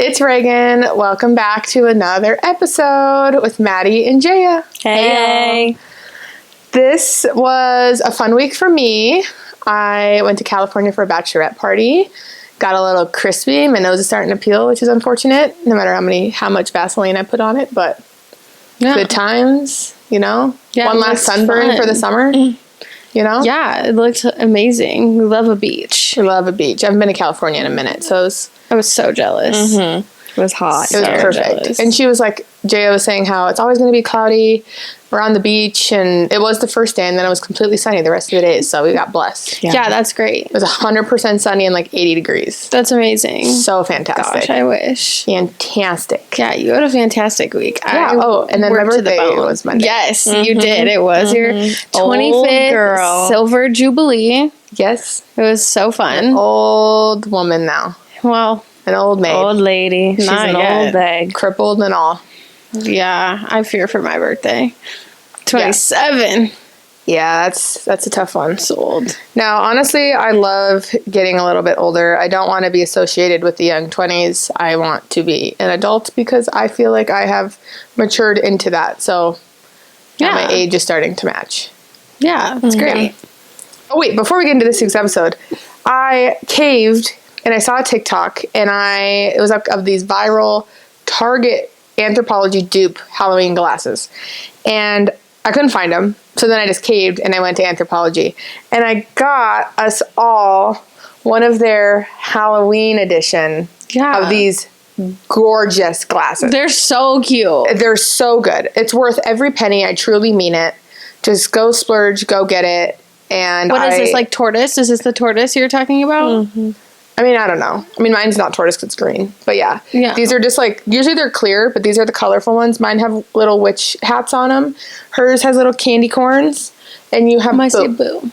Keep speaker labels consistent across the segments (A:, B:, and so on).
A: it's Regan. Welcome back to another episode with Maddie and Jaya.
B: Hey.
A: This was a fun week for me. I went to California for a bachelorette party. Got a little crispy. My nose is starting to peel, which is unfortunate, no matter how much Vaseline I put on it, but good times, you know?
B: Yeah,
A: one last sunburn for the summer, you know?
B: Yeah, it looked amazing. We love a beach.
A: We love a beach. I haven't been to California in a minute, so
B: I was so jealous.
A: Mm-hmm.
B: It was hot.
A: It was perfect. Jealous. And she was like, Jaya was saying how it's always going to be cloudy. We're on the beach, and it was the first day, and then it was completely sunny the rest of the days, so we got blessed.
B: Yeah, that's great.
A: It was 100% sunny and like 80 degrees.
B: That's amazing.
A: So fantastic.
B: Gosh, I wish.
A: Fantastic.
B: Yeah, you had a fantastic week.
A: Yeah. And then my birthday was Monday.
B: Yes, you did. It was your 25th Silver Jubilee.
A: Yes.
B: It was so fun.
A: An old woman now.
B: Well,
A: an old maid.
B: Old lady. She's an old bag.
A: Crippled and all.
B: Yeah, I fear for my birthday. 27.
A: Yeah, that's a tough one.
B: It's old.
A: Now, honestly, I love getting a little bit older. I don't want to be associated with the young 20s. I want to be an adult because I feel like I have matured into that. So, my age is starting to match.
B: Yeah, that's great.
A: Oh, wait, before we get into this week's episode, I caved and I saw a TikTok and it was of these viral Target Anthropologie dupe Halloween glasses. And I couldn't find them. So then I just caved and I went to Anthropologie. And I got us all one of their Halloween edition of these gorgeous glasses.
B: They're so cute.
A: They're so good. It's worth every penny. I truly mean it. Just go splurge, go get it. And
B: what is this, like tortoise? Is this the tortoise you're talking about?
A: Mm-hmm. I mean, I don't know. I mean, mine's not tortoise because it's green. But yeah. These are just like, usually they're clear, but these are the colorful ones. Mine have little witch hats on them. Hers has little candy corns. And you have
B: Boo.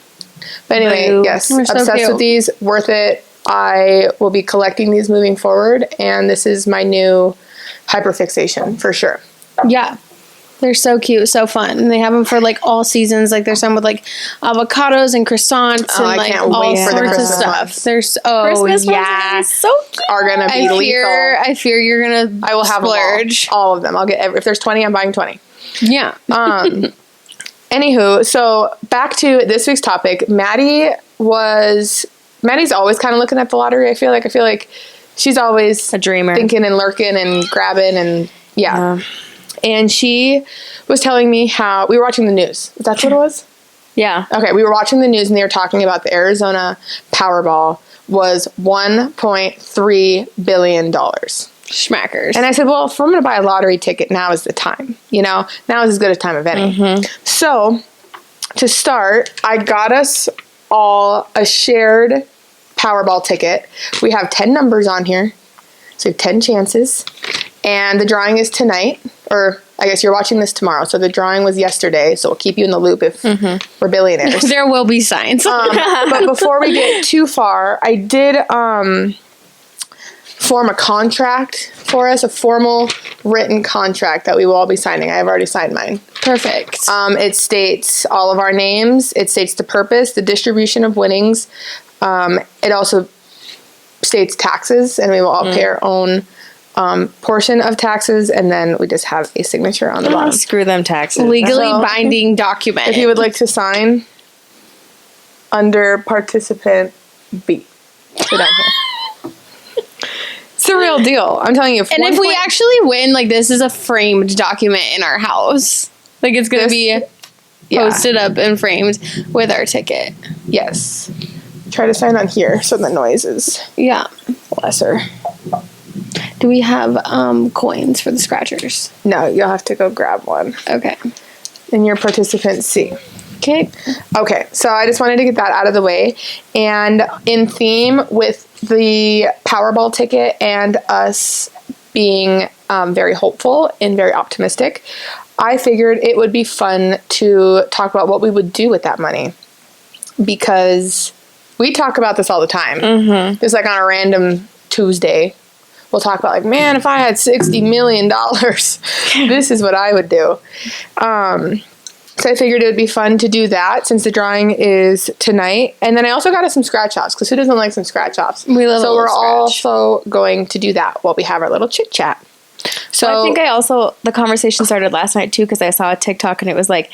A: But anyway,
B: Boo.
A: Yes. Obsessed with these. Worth it. I will be collecting these moving forward. And this is my new hyperfixation for sure.
B: Yeah. They're so cute, so fun. And they have them for like all seasons. Like there's some with like avocados and croissants and like all sorts of stuff. There's
A: Christmas
B: ones
A: so cute. Are gonna be lethal.
B: I fear you're gonna
A: I will have
B: splurge.
A: All of them. I'll get if there's 20, I'm buying 20.
B: Yeah.
A: Anywho, so back to this week's topic. Maddie's always kind of looking at the lottery. I feel like she's always
B: a dreamer,
A: thinking and lurking and grabbing and yeah. And she was telling me how we were watching the news. That's what it was?
B: Yeah.
A: Okay, we were watching the news and they were talking about the Arizona Powerball was $1.3 billion.
B: Schmackers.
A: And I said, well, if I'm going to buy a lottery ticket, now is the time. You know, now is as good a time of any. Mm-hmm. So, to start, I got us all a shared Powerball ticket. We have 10 numbers on here. So, we have 10 chances. And the drawing is tonight, or I guess you're watching this tomorrow. So the drawing was yesterday, so we'll keep you in the loop if we're billionaires.
B: There will be signs.
A: But before we get too far, I did form a contract for us, a formal written contract that we will all be signing. I have already signed mine.
B: Perfect.
A: It states all of our names. It states the purpose, the distribution of winnings. It also states taxes, and we will all pay our own portion of taxes, and then we just have a signature on the bottom.
C: Screw them taxes.
B: Legally binding document.
A: If you would like to sign under participant B. So down here. It's the real deal. I'm telling you.
B: And if we actually win, like this is a framed document in our house. Like it's going to be posted up and framed with our ticket.
A: Yes. Try to sign on here so the noise is lesser.
B: Do we have coins for the scratchers?
A: No, you'll have to go grab one.
B: Okay.
A: And your participant C.
B: Okay.
A: Okay, so I just wanted to get that out of the way. And in theme with the Powerball ticket and us being very hopeful and very optimistic, I figured it would be fun to talk about what we would do with that money. Because we talk about this all the time. Mm-hmm. Just like on a random Tuesday, we'll talk about like, man, if I had $60 million, this is what I would do. So I figured it would be fun to do that since the drawing is tonight. And then I also got us some scratch-offs, because who doesn't like some scratch-offs?
B: We love.
A: So we're also going to do that while we have our little chit-chat. So
C: well, I think the conversation started last night too, because I saw a TikTok and it was like,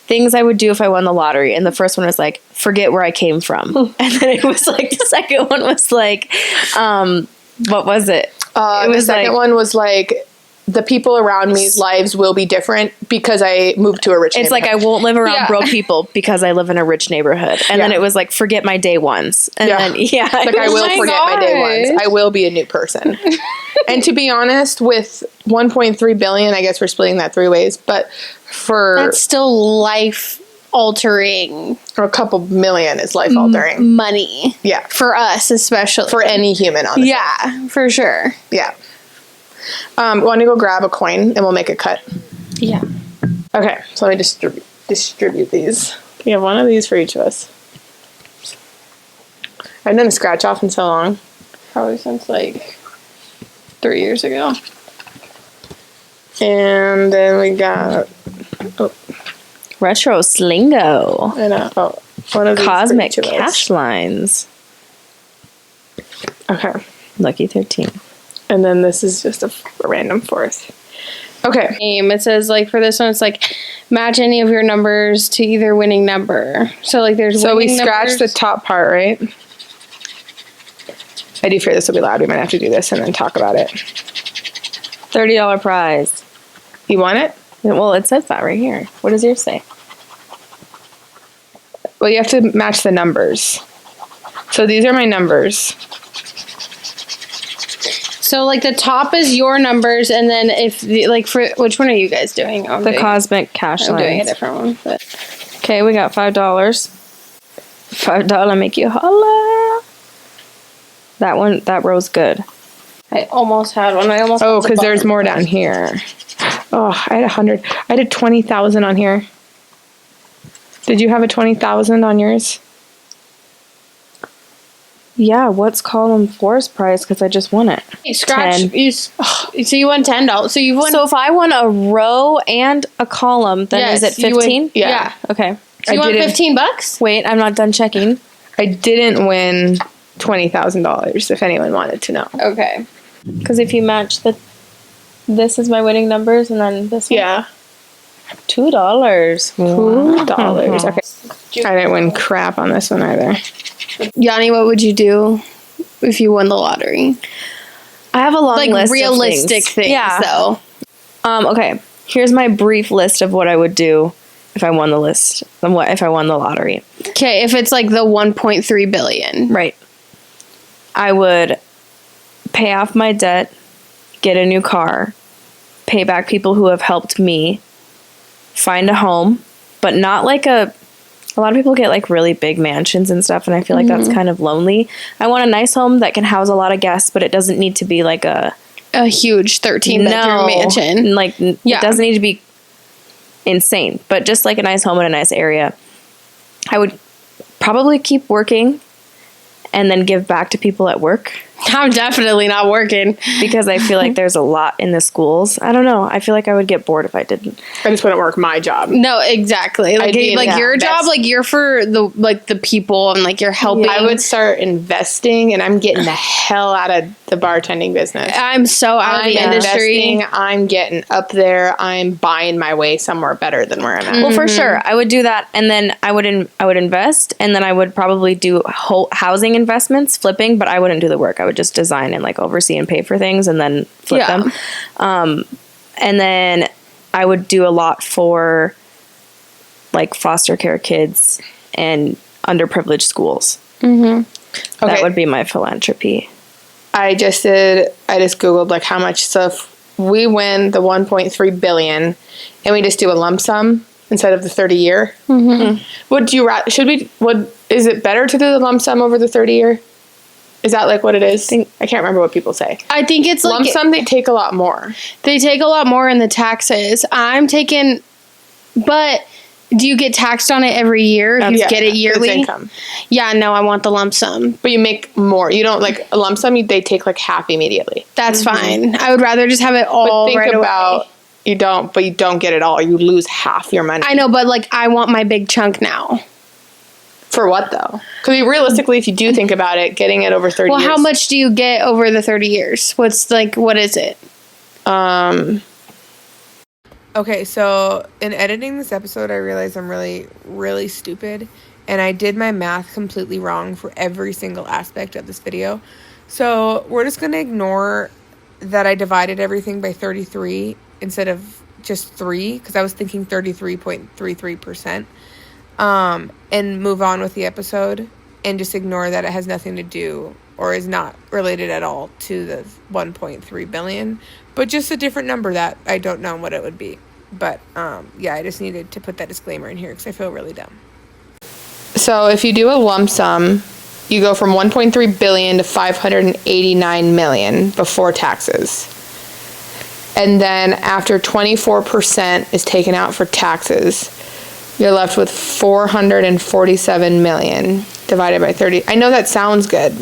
C: things I would do if I won the lottery. And the first one was like, forget where I came from. And then it was like, the second one was like, what was it?
A: The second one was like, the people around me's lives will be different because I moved to a rich neighborhood.
C: It's like, I won't live around broke people because I live in a rich neighborhood. And then it was like, forget my day ones. And then,
A: like, I will forget my day ones. I will be a new person. And to be honest, with 1.3 billion, I guess we're splitting that 3 ways, but
B: that's still life altering.
A: Or a couple million is life altering.
B: Money.
A: Yeah.
B: For us, especially.
A: For any human, honestly.
B: Yeah, for sure.
A: Yeah. Want to go grab a coin and we'll make a cut?
B: Yeah.
A: Okay, so let me distribute these. We have one of these for each of us. I haven't done a scratch off in so long.
B: Probably since like 3 years ago.
A: And then we got
C: Retro Slingo.
A: I know. One of these
C: Cosmic
A: for each of us.
C: Cash Lines.
A: Okay.
C: Lucky 13.
A: And then this is just a random fourth. Okay.
B: It says, like, for this one, it's like, match any of your numbers to either winning number. So, like, there's
A: So we
B: winning
A: scratched
B: numbers.
A: the top part, right? I do fear this will be loud. We might have to do this and then talk about it.
C: $30 prize.
A: You want it?
C: Well, it says that right here. What does yours say?
A: Well, you have to match the numbers. So these are my numbers.
B: So, like, the top is your numbers, and then for which one are you guys doing?
C: The Cosmic Cash Lines.
B: I'm doing a different one. But.
C: Okay, we got $5. $5 make you holla. That row's good.
B: I almost had one.
A: Oh, because there's more down here. Oh, I had 100. I had 20,000 on here. Did you have a 20,000 on yours?
C: Yeah, what's column 4's price? Because I just won it.
B: Hey, scratch.
C: 10.
B: So you won $10. So you won.
C: So if I won a row and a column, then is it 15?
B: Yeah.
C: Okay.
B: So you won $15?
C: Wait, I'm not done checking.
A: I didn't win $20,000. If anyone wanted to know.
B: Okay.
C: Because if you match this is my winning numbers, and then this one.
A: Yeah.
C: $2.
A: $2. Okay. I didn't win crap on this one either.
B: Yanni, what would you do if you won the lottery?
C: I have a long list
B: of realistic things.
C: Yeah.
B: So.
C: Okay. Here's my brief list of what I would do if I won the list. If I won the lottery.
B: Okay, if it's like the 1.3 billion.
C: Right. I would pay off my debt, get a new car, pay back people who have helped me, find a home, but not like a lot of people get like really big mansions and stuff, and I feel like that's kind of lonely. I want a nice home that can house a lot of guests, but it doesn't need to be like a
B: huge 13-bedroom mansion.
C: Like, it doesn't need to be insane, but just like a nice home in a nice area. I would probably keep working and then give back to people at work.
B: I'm definitely not working.
C: Because I feel like there's a lot in the schools. I don't know. I feel like I would get bored if I didn't.
A: I just wouldn't work my job.
B: No, exactly. Like your job, like you're for the people and like you're helping.
A: I would start investing, and I'm getting the hell out of the bartending business.
B: I'm so out of the industry.
A: I'm getting up there. I'm buying my way somewhere better than where I'm at.
C: Well, for sure. I would do that, and then I would invest, and then I would probably do housing investments, flipping, but I wouldn't do the work. I would just design and like oversee and pay for things and then flip them. And then I would do a lot for like foster care kids and underprivileged schools. Okay. That would be my philanthropy.
A: I just Googled like how much stuff we win the 1.3 billion and we just do a lump sum instead of the 30-year. Is it better to do the lump sum over the 30-year? Is that like what it is? I can't remember what people say.
B: I think it's
A: lump sum. They take a lot more.
B: They take a lot more in the taxes. But do you get taxed on it every year? If you get it yearly?
A: It's income.
B: Yeah, no, I want the lump sum.
A: But you make more. You don't like a lump sum. They take like half immediately.
B: That's fine. I would rather just have it all right away.
A: You don't, but you don't get it all. You lose half your money.
B: I know, but like I want my big chunk now.
A: For what though? Because realistically, if you do think about it, getting it over 30 years.
B: Well, how much do you get over the 30 years? What is it?
D: Okay, so in editing this episode, I realized I'm really, really stupid. And I did my math completely wrong for every single aspect of this video. So we're just going to ignore that I divided everything by 33 instead of just 3. Because I was thinking 33.33%. And move on with the episode. And just ignore that it has nothing to do or is not related at all to the 1.3 billion. But just a different number that I don't know what it would be. But, yeah, I just needed to put that disclaimer in here because I feel really dumb.
A: So if you do a lump sum, you go from 1.3 billion to 589 million before taxes. And then after 24% is taken out for taxes, you're left with 447 million divided by 30. I know that sounds good,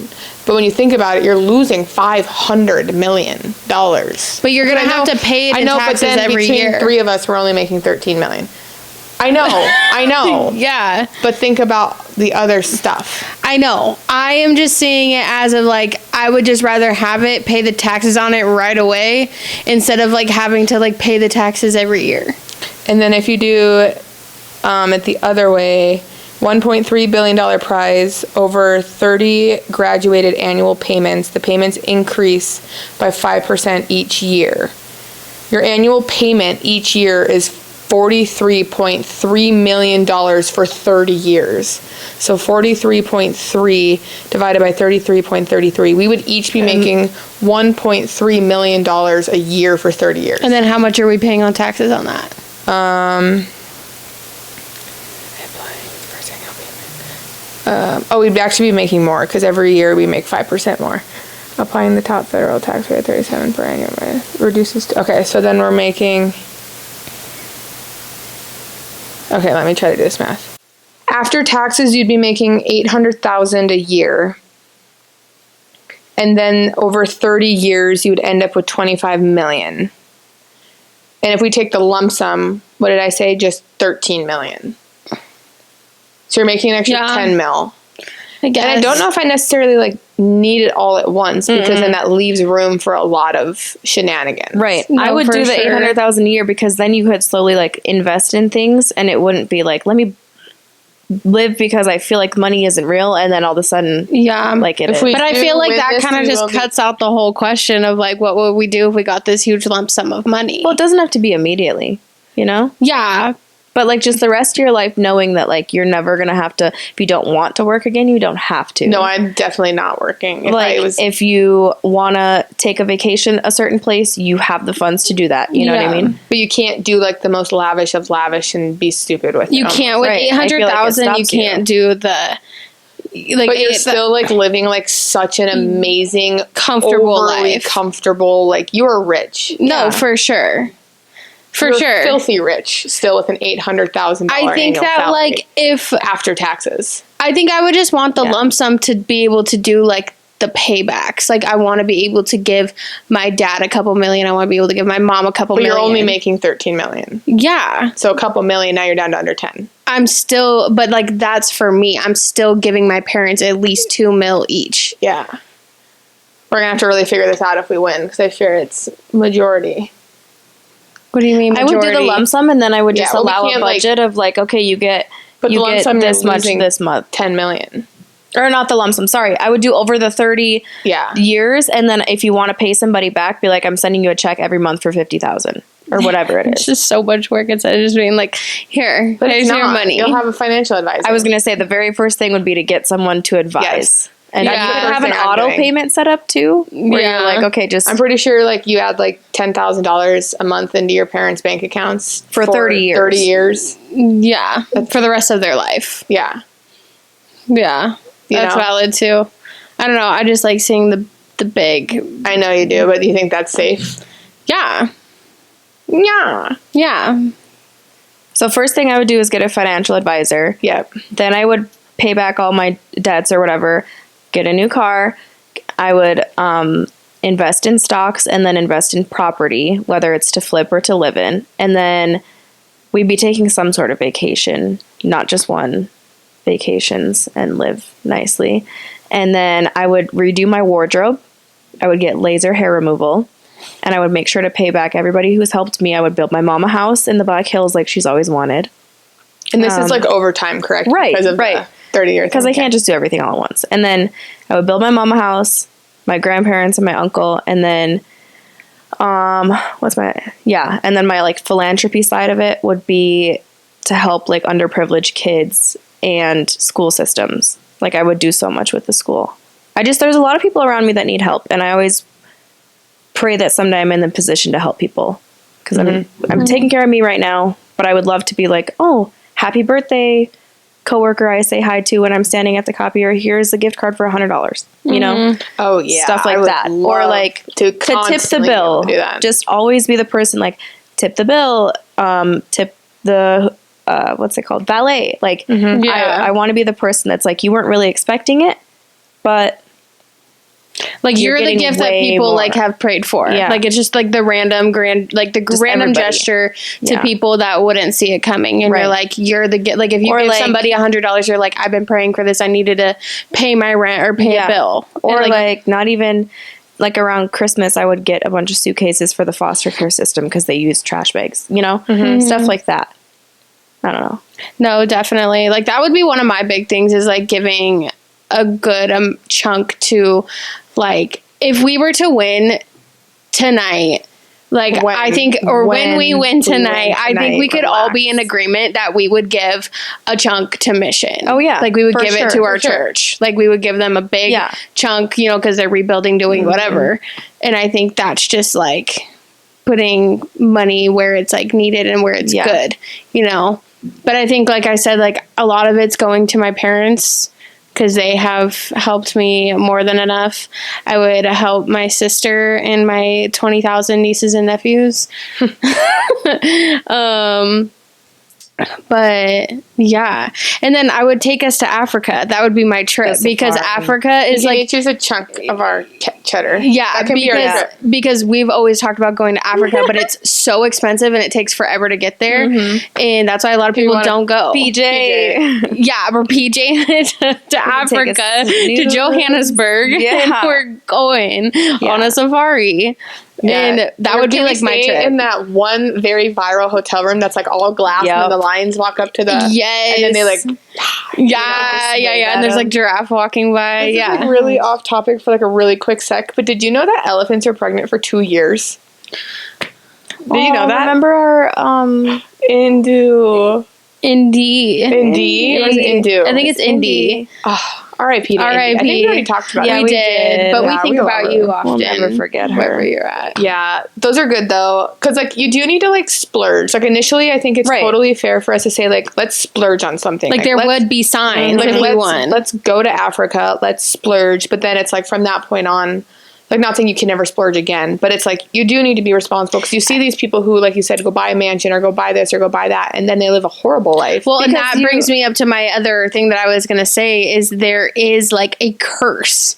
A: but when you think about it, you're losing $500 million.
B: But you're going to have to pay it in taxes every year.
A: Between 3 of us, we're only making 13 million. I know.
B: Yeah.
A: But think about the other stuff.
B: I know. I am just seeing it as of like, I would just rather have it, pay the taxes on it right away, instead of like having to like pay the taxes every year.
A: And then if you do it the other way, $1.3 billion prize over 30 graduated annual payments. The payments increase by 5% each year. Your annual payment each year is $43.3 million for 30 years. So 43.3 divided by 33.33. We would each be making $1.3 million a year for 30 years.
B: And then how much are we paying on taxes on that?
A: We'd actually be making more because every year we make 5% more. Applying the top federal tax rate, 37 per annum, reduces to, okay, so then we're making, okay, let me try to do this math. After taxes, you'd be making $800,000 a year. And then over 30 years, you would end up with 25 million. And if we take the lump sum, what did I say? Just 13 million. So you're making an extra 10 mil.
B: I guess.
A: And I don't know if I necessarily like need it all at once because then that leaves room for a lot of shenanigans.
C: Right.
B: No,
C: I would do the
B: sure.
C: 800,000 a year because then you could slowly like invest in things and it wouldn't be like, let me live because I feel like money isn't real and then all of a sudden like it is.
B: But I feel like that kind of just cuts out the whole question of like what would we do if we got this huge lump sum of money.
C: Well, it doesn't have to be immediately, you know?
B: Yeah.
C: But like just the rest of your life knowing that like you're never going to have to, if you don't want to work again, you don't have to.
A: No, I'm definitely not working.
C: If you want to take a vacation a certain place, you have the funds to do that. You know what I mean?
A: But you can't do like the most lavish of lavish and be stupid with it.
B: You can't with 800,000. You can't do the like.
A: But you're still like living like such an amazing,
B: comfortable life.
A: Comfortable, like you are rich.
B: No, for sure.
A: You're filthy rich still with an $800,000
B: I think that salary, like if
A: after taxes.
B: I think I would just want the lump sum to be able to do like the paybacks. Like I want to be able to give my dad a couple million. I want to be able to give my mom a couple million.
A: But you're only making 13 million.
B: Yeah.
A: So a couple million, now you're down to under 10.
B: I'm still, but like that's for me. I'm still giving my parents at least 2 mil each.
A: Yeah. We're going to have to really figure this out if we win because I fear it's majority.
B: What do you mean majority?
C: I would do the lump sum and then I would just allow a budget of like, okay, you get this much this month.
A: 10 million.
C: Or not the lump sum, sorry. I would do over the 30 years and then if you want to pay somebody back, be like, I'm sending you a check every month for 50,000 or whatever it is.
B: It's just so much work instead of just being like, here's your money.
A: You'll have a financial advisor.
C: I was going to say the very first thing would be to get someone to advise.
A: Yes.
C: And you could have an auto payment set up too, where you're like, okay, just.
A: I'm pretty sure like you add like $10,000 a month into your parents' bank accounts
C: for 30 years.
A: 30 years.
B: Yeah, for the rest of their life.
A: Yeah,
B: yeah, that's valid too. I don't know. I just like seeing the big.
A: I know you do, but do you think that's safe?
B: Yeah.
C: So first thing I would do is get a financial advisor.
A: Yep.
C: Then I would pay back all my debts or whatever. Get a new car. I would invest in stocks, and then invest in property, whether it's to flip or to live in. And then we'd be taking some sort of vacation, not just one, vacations, and live nicely. And then I would redo my wardrobe. I would get laser hair removal, and I would make sure to pay back everybody who's helped me. I would build my mom a house in the Black Hills like she's always wanted.
A: And this is like overtime, correct?
C: Right,
A: because of
C: right.
A: 30 years.
C: Because I can't just do everything all at once. And then I would build my mom a house, my grandparents and my uncle, and then and then my like philanthropy side of it would be to help like underprivileged kids and school systems. Like I would do so much with the school. There's a lot of people around me that need help, and I always pray that someday I'm in the position to help people, because I'm taking care of me right now, but I would love to be like, oh, happy birthday, coworker I say hi to when I'm standing at the copier. Here's a gift card for $100. You know?
A: Oh yeah,
C: stuff like that, or like to tip the bill. Just always be the person like tip the bill, tip the what's it called, valet. Like I want to be the person that's like, you weren't really expecting it, but
B: like you're the gift that people like have prayed for. Yeah. Like it's just like the random random gesture to people that wouldn't see it coming. And you're like, you're the gift. Like if you give somebody $100, you're like, I've been praying for this. I needed to pay my rent or pay a bill.
C: Or like not even like around Christmas, I would get a bunch of suitcases for the foster care system because they use trash bags, you know, stuff like that. I don't know.
B: No, definitely. Like that would be one of my big things, is like giving a good chunk to, like, if we were to win tonight, like when we win tonight, I think we could all be in agreement that we would give a chunk to mission.
C: Oh yeah.
B: Like we would give it to our church. Like we would give them a big chunk, you know, because they're rebuilding, doing whatever. And I think that's just like putting money where it's like needed and where it's good, you know. But I think, like I said, like a lot of it's going to my parents, because they have helped me more than enough. I would help my sister and my 20,000 nieces and nephews. But yeah, and then I would take us to Africa. That would be my trip, because Africa is like,
A: choose a chunk of our cheddar.
B: Yeah, because we've always talked about going to Africa, but it's so expensive and it takes forever to get there, and that's why a lot of people don't go.
C: PJ.
B: Yeah, we're PJ to Africa, to Johannesburg, and we're going on a safari. Yeah. And that would be like my trip.
A: In that one very viral hotel room that's like all glass, and the lions walk up to the and then they like
B: and there's like giraffe walking by.
A: This is like really off topic for like a really quick sec, but did you know that elephants are pregnant for 2 years? Did you know that?
C: Remember our
B: Indy.
A: It was Indu.
B: I think it's Indy.
A: Oh, R.I.P. to
B: R.I.P.
A: I think we already talked about it.
B: Yeah, we did. But we think about you often.
C: We'll never forget her.
B: Wherever you're at.
A: Yeah, those are good though, because like you do need to like splurge. Like initially, I think it's totally fair for us to say like, let's splurge on something.
B: Like there would be signs.
A: Like let's go to Africa. Let's splurge. But then it's like from that point on. Like, not saying you can never splurge again, but it's like you do need to be responsible, because you see these people who, like you said, go buy a mansion or go buy this or go buy that, and then they live a horrible life.
B: Well, and that brings me up to my other thing that I was going to say, is there is like a curse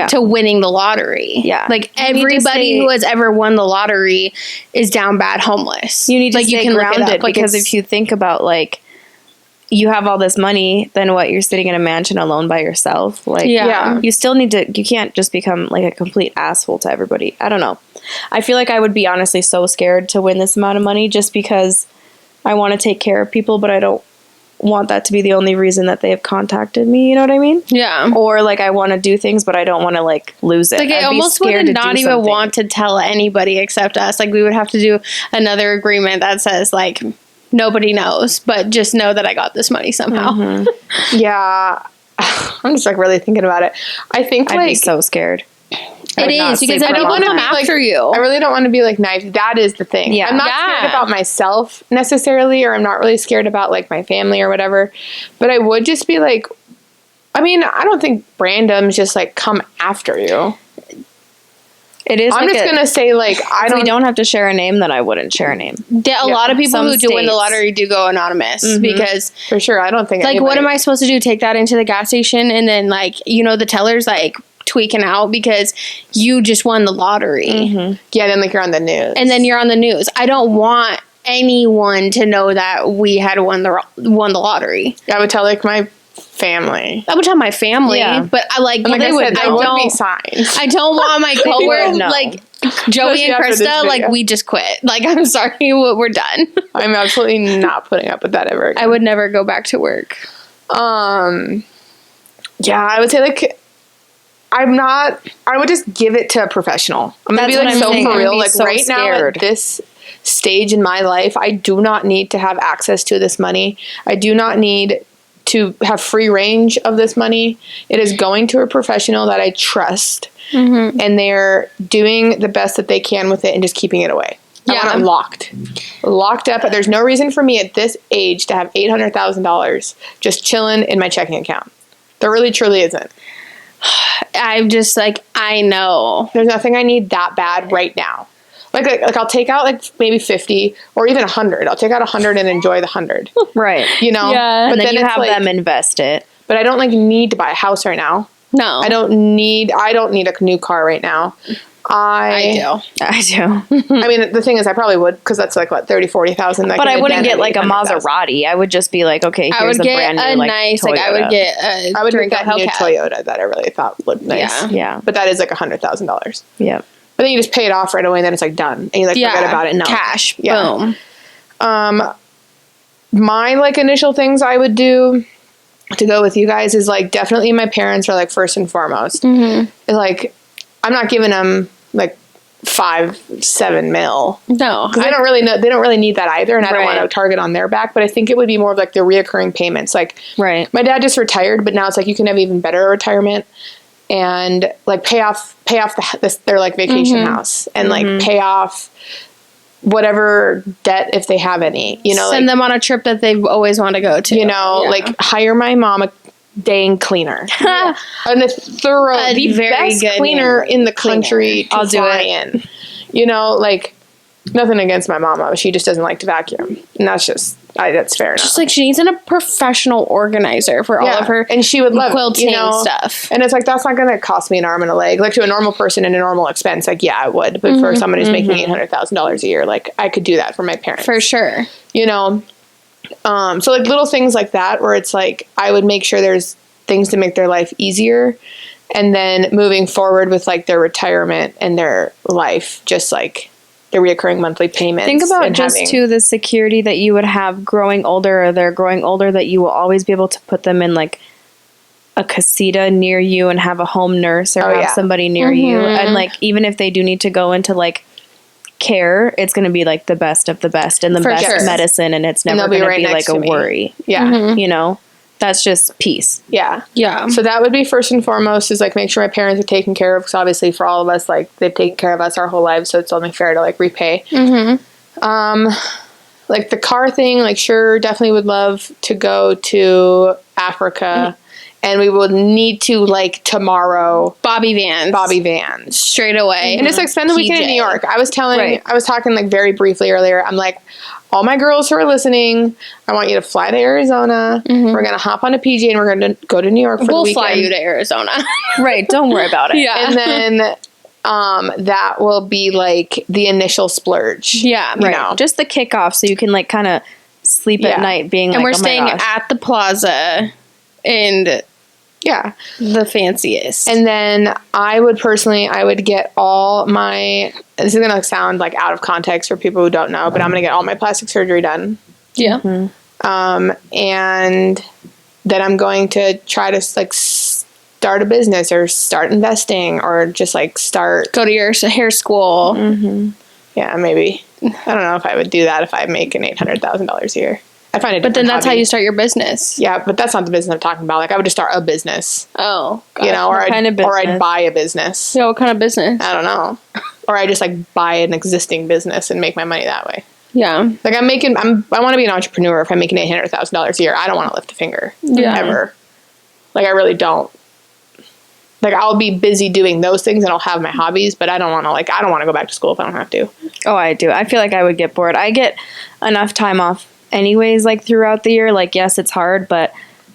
B: to winning the lottery. Yeah. Like everybody who has ever won the lottery is down bad homeless.
C: You need to stay grounded, because if you think about like, you have all this money, then what? You're sitting in a mansion alone by yourself. Like, you still need to, you can't just become like a complete asshole to everybody. I don't know. I feel like I would be honestly so scared to win this amount of money, just because I want to take care of people, but I don't want that to be the only reason that they have contacted me. You know what I mean?
B: Yeah.
C: Or like I want to do things, but I don't want to like lose it.
B: Like I almost would not even want to tell anybody except us. Like we would have to do another agreement that says like, nobody knows, but just know that I got this money somehow.
A: Yeah. I'm just like really thinking about it. I think
C: I'd be so scared.
B: It is, because I don't want to come after you.
A: I really don't want to be like naive. That is the thing. Yeah. I'm not scared about myself necessarily, or I'm not really scared about like my family or whatever, but I would just be like, I mean, I don't think randoms just like come after you.
C: It is.
A: I'm just gonna say, like,
C: we don't have to share a name, then I wouldn't share a name.
B: A lot of people who do win the lottery do go anonymous, because
A: for sure, I don't think
B: like what am I supposed to do? Take that into the gas station and then like, you know, the teller's like, tweaking out because you just won the lottery.
A: Yeah, then like you're on the news.
B: And then you're on the news. I don't want anyone to know that we had won the lottery.
A: I would tell like my family.
B: I would tell my family, but I like,
A: like
B: they
A: I
B: would.
A: said,
B: I
A: there would
B: don't.
A: be signs.
B: I don't want my coworkers
C: No.
B: like Joey and
A: Especially after this
B: Krista. Like
A: video.
B: we just quit. Like I'm sorry, we're done.
A: I'm absolutely not putting up with that ever again.
B: I would never go back to work.
A: Yeah, I would say like I would just give it to a professional. I'm gonna
C: That's
A: be like
C: what I'm
A: so
C: saying.
A: for
C: I'd
A: real.
C: be
A: Like
C: so
A: right now
C: scared.
A: at this stage in my life, I do not need to have access to this money. I do not need to have free range of this money. It is going to a professional that I trust, and they're doing the best that they can with it and just keeping it away. I want it locked up. But there's no reason for me at this age to have $800,000 just chilling in my checking account. There really truly isn't.
B: I'm just like, I know.
A: There's nothing I need that bad right now. Like I'll take out like maybe 50 or even 100. I'll take out 100 and enjoy the 100.
C: Right.
A: You know?
B: Yeah.
C: And
A: But
C: then you
A: it's
C: have
A: like,
C: them invest it.
A: But I don't like need to buy a house right now.
B: No,
A: I don't need a new car right now.
B: I do.
C: I do.
A: I mean, the thing is, I probably would because that's like what 30, 40,000.
C: But I wouldn't get like a Maserati. I would just be like, okay, here's
B: I would
C: a
B: get
C: brand new
B: a
C: like
B: nice,
C: Toyota.
B: like I would get a
A: I would get that new
B: Hellcat.
A: Toyota that I really thought looked nice.
C: Yeah.
A: But that is like $100,000.
C: Yeah.
A: But then you just pay it off right away, and then it's like done, and you like forget about it. No
B: cash.
A: Yeah.
B: Boom.
A: My like initial things I would do to go with you guys is like definitely my parents are like first and foremost. Like I'm not giving them like 5-7 mil.
B: No,
A: Because they don't really know. They don't really need that either, and I don't
C: Right.
A: want to target on their back. But I think it would be more of like the reoccurring payments. Like,
C: Right.
A: my dad just retired, but now it's like you can have even better retirement and like pay off their like vacation house and like pay off whatever debt if they have any. You know,
B: send
A: like,
B: them on a trip that they've always wanted to go to.
A: you know,
B: Yeah.
A: like hire my mom a dang cleaner, and a thorough,
B: A
A: the
B: very
A: best
B: good
A: cleaner in the country.
B: cleaner.
A: I'll do it. In. You know, like nothing against my mama, she just doesn't like to vacuum, and that's just that's fair enough.
B: Just like she needs a professional organizer for all of her
A: and she would love it,
B: quilting
A: you know?
B: stuff.
A: And it's like that's not going to cost me an arm and a leg. Like to a normal person in a normal expense, like yeah, it would. But for someone who's making $800,000 a year, like I could do that for my parents
B: For sure.
A: you know. So like little things like that where it's like I would make sure there's things to make their life easier, and then moving forward with like their retirement and their life, just like the reoccurring monthly payments.
C: Think about
A: and
C: just
A: having-
C: the security that you would have growing older, or they're growing older, that you will always be able to put them in like a casita near you and have a home nurse or
A: Oh,
C: have
A: yeah.
C: somebody near you. And like even if they do need to go into like care, it's going to be like the best of the best and the
B: For
C: best
B: sure.
C: medicine, and it's
A: And
C: never
A: they'll be
C: going
A: right
C: to be
A: next
C: like
A: to
C: a
A: me.
C: worry.
A: yeah.
C: You know, that's just peace.
A: Yeah.
B: Yeah.
A: So that would be first and foremost, is like make sure my parents are taken care of, because obviously for all of us, like they've taken care of us our whole lives, so it's only fair to like repay. Like the car thing, like sure, definitely would love to go to Africa, and we would need to like tomorrow
B: Bobby Vans. Straight away.
A: and just like spend the weekend in
B: PJ.
A: New York. I was
C: Right.
A: talking like very briefly earlier. I'm like, all my girls who are listening, I want you to fly to Arizona. We're gonna hop on a PJ and we're gonna go to New York for the
B: We'll
A: weekend.
B: fly you to Arizona.
C: Right. Don't worry about it.
B: Yeah.
A: And then that will be like the initial splurge.
B: Yeah.
A: You
C: Right.
A: know?
C: Just the kickoff, so you can like kind of sleep
A: Yeah.
C: at night being
B: And
C: like,
B: we're
C: oh my
B: staying
C: gosh.
B: at the plaza and
A: Yeah.
B: the fanciest.
A: And then I would get all my, this is going to sound like out of context for people who don't know, but I'm going to get all my plastic surgery done.
B: yeah.
A: And then I'm going to try to like start a business or start investing or just like start.
B: Go to your hair school.
A: Yeah, maybe. I don't know if I would do that if I make an $800,000 a year. I find it.
B: But then that's how you start your business.
A: Yeah, but that's not the business I'm talking about. Like I would just start a business,
B: Oh.
A: you know, or
C: What kind of
A: or I'd
C: business?
A: buy a business.
B: Yeah, what kind of business?
A: I don't know. Or I just like buy an existing business and make my money that way.
B: Yeah.
A: Like I want to be an entrepreneur. If I'm making $800,000 a year, I don't want to lift a finger ever. Like I really don't. Like I'll be busy doing those things and I'll have my hobbies, but I don't want to go back to school if I don't have to.
C: Oh, I do. I feel like I would get bored. I get enough time off anyways, like throughout the year. Like, yes, it's hard, but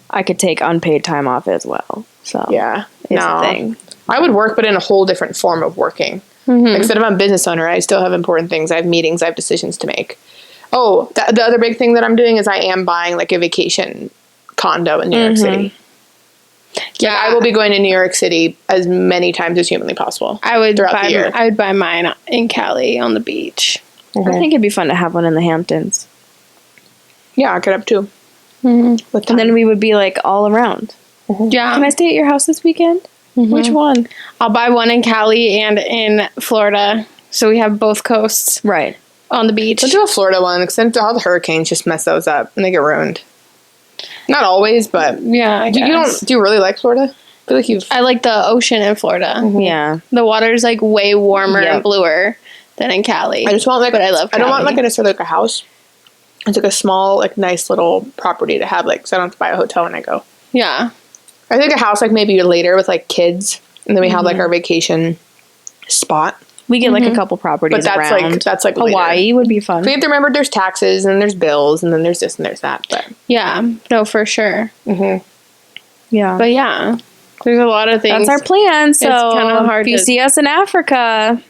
C: I could take unpaid time off as well. So
A: Yeah.
C: it's a thing.
A: I would work, but in a whole different form of working. Instead of I'm a business owner, I still have important things. I have meetings. I have decisions to make. Oh, the other big thing that I'm doing is I am buying like a vacation condo in New York City. Yeah, like, I will be going to New York City as many times as humanly possible.
B: I would buy mine in Cali on the beach.
C: I think it'd be fun to have one in the Hamptons.
A: Yeah, I could have two.
C: And then we would be like all around.
B: Yeah.
C: Can I stay at your house this weekend? Which one?
B: I'll buy one in Cali and in Florida, so we have both coasts
C: Right.
B: on the beach.
A: Let's do a Florida one, because all the hurricanes just mess those up and they get ruined. Not always, but
B: Yeah,
A: do you really like Florida? I feel like
B: I like the ocean in Florida.
C: Yeah.
B: The water's like way warmer and bluer than in Cali.
A: I just want like,
B: but I love Cali.
A: I don't want like necessarily like a house. It's like a small, like nice little property to have, like, so I don't have to buy a hotel when I go.
B: Yeah.
A: I think a house like maybe later with like kids, and then we have like our vacation spot.
C: We get like a couple properties
A: But
C: around.
A: that's like
C: Hawaii
A: later.
C: would be fun.
A: We have to remember there's taxes and there's bills and then there's this and there's that. But
B: Yeah. No, for sure.
C: Yeah.
B: But yeah, there's a lot of things.
C: That's our plan. So
B: kinda hard
C: if you
B: to-
C: see us in Africa,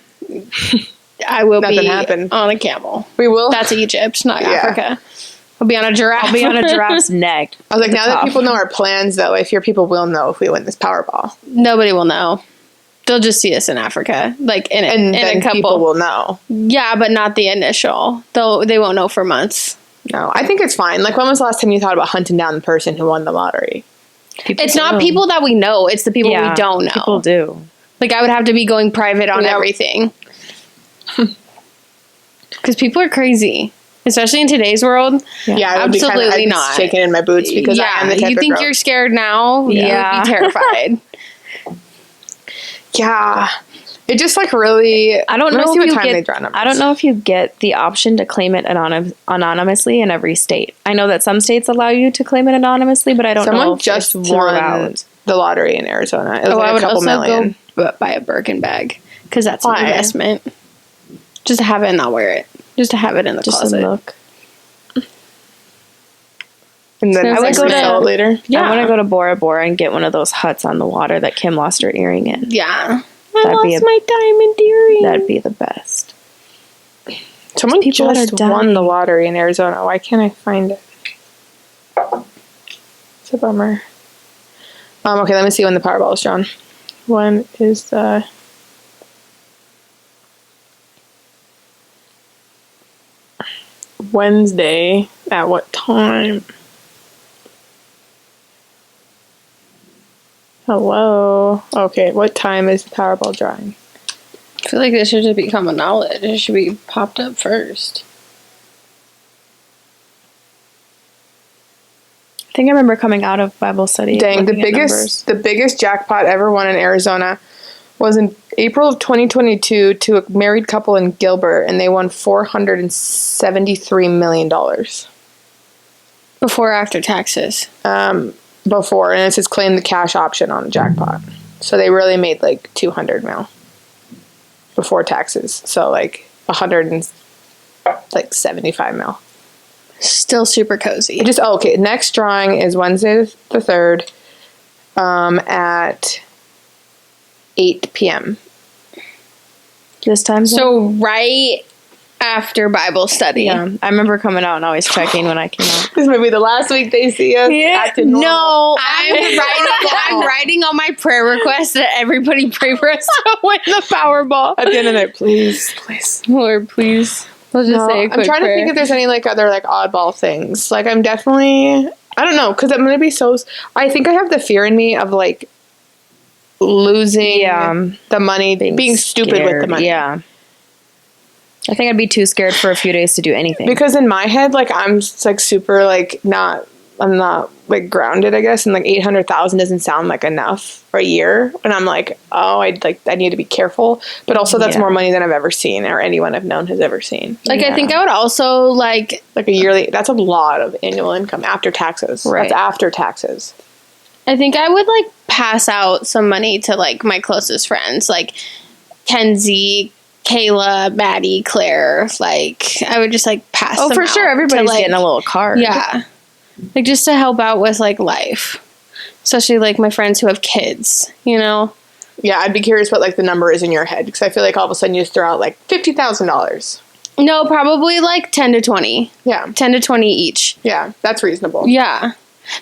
B: I will
A: Nothing
B: be
A: happened.
B: on a camel.
A: we will.
B: That's Egypt, not
A: Yeah.
B: Africa. I'll be on a giraffe.
C: I'll be on a giraffe's neck.
A: I was like,
C: at the
A: now that
C: top.
A: people know our plans, though, if your people will know if we win this Powerball,
B: Nobody will know. They'll just see us in Africa, like in
A: and
B: in
A: then
B: a couple.
A: people will know.
B: Yeah, but not the initial. They won't know for months.
A: No, I think it's fine. Like, when was the last time you thought about hunting down the person who won the lottery?
B: It's not people that we know. It's the people we don't know.
C: People do.
B: Like, I would have to be going private on everything. Because people are crazy. Especially in today's world.
A: Yeah, I would
B: absolutely
A: I'd be
B: not.
A: shaking in my boots because I am the type
B: you
A: of
B: think
A: girl.
B: you're scared now?
C: Yeah.
B: You'd be terrified.
A: Yeah. It just like really.
C: I don't
A: let me
C: know
A: see
C: if
A: what
C: you
A: time they
C: get.
A: draw numbers.
C: I don't know if you get the option to claim it anonymously in every state. I know that some states allow you to claim it anonymously, but I don't know.
A: Someone
C: if
A: just
C: it's
A: won
C: throughout.
A: the lottery in Arizona. It was
B: I
A: like a
B: would
A: couple
B: also
A: million.
B: go buy a Birkin bag. Because that's
A: Why?
B: an investment. Just to have it and not wear it. Just to have it in the
C: Just
B: closet.
C: a look.
A: And then
B: I would go to-
A: sell it later.
B: Yeah.
C: I want to go to Bora Bora and get one of those huts on the water that Kim lost her earring in.
B: Yeah.
C: That'd be
B: my diamond earring.
C: That'd be the best.
A: Someone
C: People that
A: just
C: are dying.
A: won the lottery in Arizona. Why can't I find it? It's a bummer. Okay, let me see when the Powerball is drawn. When is the... Wednesday. At what time? Hello? Okay, what time is the Powerball drawing?
B: I feel like this should just be common knowledge. It should be popped up first.
C: I think I remember coming out of Bible study.
A: Dang, the
C: looking at numbers.
A: biggest jackpot ever won in Arizona was in April of 2022 to a married couple in Gilbert, and they won $473 million.
B: Before or after taxes?
A: Before, and it says claim the cash option on jackpot. So they really made like 200 mil before taxes. So like 175 mil.
B: Still super cozy.
A: Okay. Next drawing is Wednesday the 3rd, at 8 p.m.
C: This time.
B: So right after Bible study.
C: yeah, I remember coming out and always checking when I came out.
A: This might be the last week they see us. acting normal.
B: No, I'm writing on my prayer request that everybody pray for us to win the Powerball.
A: At the end of the night, please.
B: Lord, please. Let's just say a quick
A: I'm trying
B: prayer.
A: to think if there's any like other like oddball things. Like I'm definitely, I don't know, because I'm gonna be so. I think I have the fear in me of like losing the money, being stupid with the
C: Scared.
A: money.
C: Yeah. I think I'd be too scared for a few days to do anything.
A: Because in my head, like I'm just, like super like I'm not like grounded, I guess, and like 800,000 doesn't sound like enough for a year, and I'm like, oh, I need to be careful, but also that's more money than I've ever seen or anyone I've known has ever seen.
B: Like, I think I would also like
A: a yearly. That's a lot of annual income after taxes.
C: Right.
A: That's after taxes.
B: I think I would like pass out some money to like my closest friends, like Kenzie, Kayla, Maddie, Claire. Like I would just like pass.
C: Oh,
B: them
C: for
B: out
C: sure, everybody's
B: to, like,
C: getting a little card.
B: Yeah, like just to help out with like life, especially like my friends who have kids. You know,
A: Yeah, I'd be curious what like the number is in your head because I feel like all of a sudden you just throw out like $50,000.
B: No, probably like 10 to 20.
A: Yeah.
B: 10 to 20 each.
A: Yeah, that's reasonable.
B: Yeah.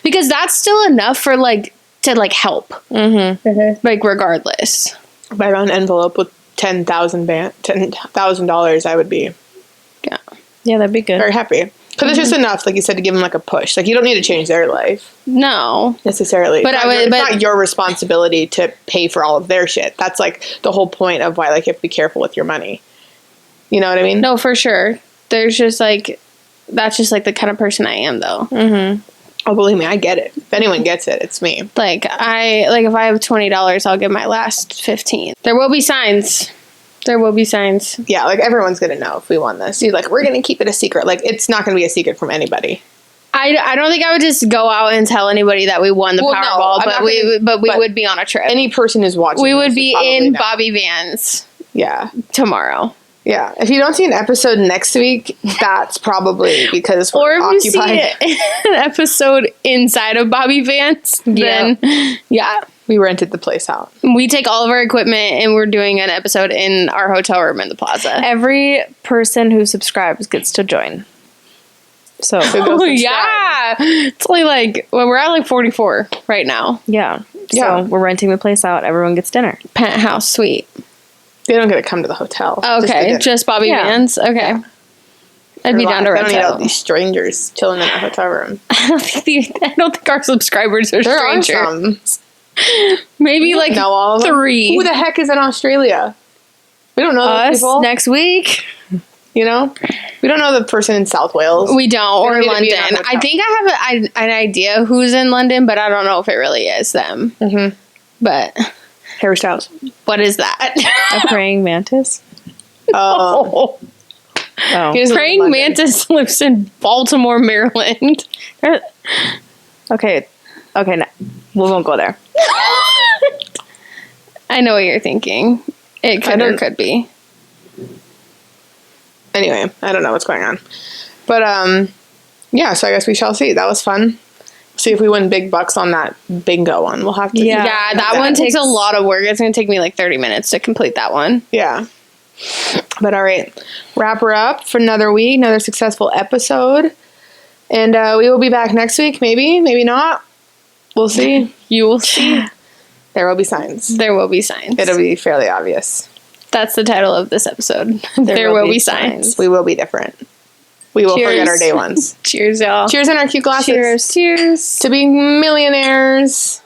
B: Because that's still enough for like to like help. Like regardless.
A: If I got an envelope with $10,000, I would be
C: Yeah, that'd be good.
A: very happy. Because it's just enough, like you said, to give them like a push. Like you don't need to change their life
B: No.
A: necessarily.
B: But
A: it's not your responsibility to pay for all of their shit. That's like the whole point of why like you have to be careful with your money. You know what I mean?
B: No, for sure. There's just like, that's just like the kind of person I am though.
A: Oh, believe me, I get it. If anyone gets it, it's me.
B: Like if I have $20, I'll give my last 15. There will be signs. There will be signs.
A: Yeah, like everyone's gonna know if we won this. You're like, we're gonna keep it a secret. Like it's not gonna be a secret from anybody.
B: I don't think I would just go out and tell anybody that we won the Powerball, but we would be on a trip.
A: Any person who's watching,
B: we would
A: this
B: be
A: probably
B: in
A: know.
B: Bobby Vans
A: Yeah,
B: tomorrow.
A: yeah. If you don't see an episode next week, that's probably because
B: Or
A: we're
B: if you
A: occupied.
B: see an episode inside of Bobby Vans, then yeah.
A: We rented the place out.
B: We take all of our equipment and we're doing an episode in our hotel room in the plaza.
C: Every person who subscribes gets to join. So,
A: go
B: Oh,
A: subscribe.
B: yeah. It's only like, well, we're at like 44 right now.
C: yeah.
A: Yeah.
C: So, we're renting the place out. Everyone gets dinner.
B: Penthouse suite.
A: They don't get to come to the hotel.
B: Okay. Just Bobby
C: Yeah.
B: Vans. Okay. I'd be down to
A: I don't
B: rent
A: need all
B: out.
A: these strangers chilling in a hotel room.
B: I don't think our subscribers are
A: There are
B: strangers.
A: some.
B: Maybe like
A: Know all of them.
B: 3.
A: Who the heck is in Australia? We don't know those
B: Us
A: people.
B: next week.
A: You know, we don't know the person in South Wales.
B: We don't, or
A: don't need to be in
B: London.
A: our
B: I
A: hotel.
B: think I have an idea who's in London, but I don't know if it really is them.
A: Mm-hmm.
B: But
A: Harry Styles.
B: what is that?
C: A praying mantis?
A: Oh,
C: Oh.
A: he doesn't live in
B: Praying
A: London.
B: mantis lives in Baltimore, Maryland.
C: Okay. Okay, no, we won't go there.
B: I know what you're thinking. It could or
A: don't-
B: could be.
A: Anyway, I don't know what's going on, but yeah. So I guess we shall see. That was fun. See if we win big bucks on that bingo one. We'll have to.
C: Yeah.
B: Yeah, that one takes a lot of work. It's going to take me like 30 minutes to complete that one.
A: Yeah. But all right, wrap her up for another week, another successful episode, and we will be back next week. Maybe, maybe not. We'll see.
B: You will see.
A: There will be signs.
B: There will be signs.
A: It'll be fairly obvious.
B: That's the title of this episode. There will be signs.
A: We will be different. We will
B: Cheers.
A: forget our day ones.
B: Cheers, y'all.
A: Cheers in our cute glasses.
B: Cheers.
A: To be millionaires.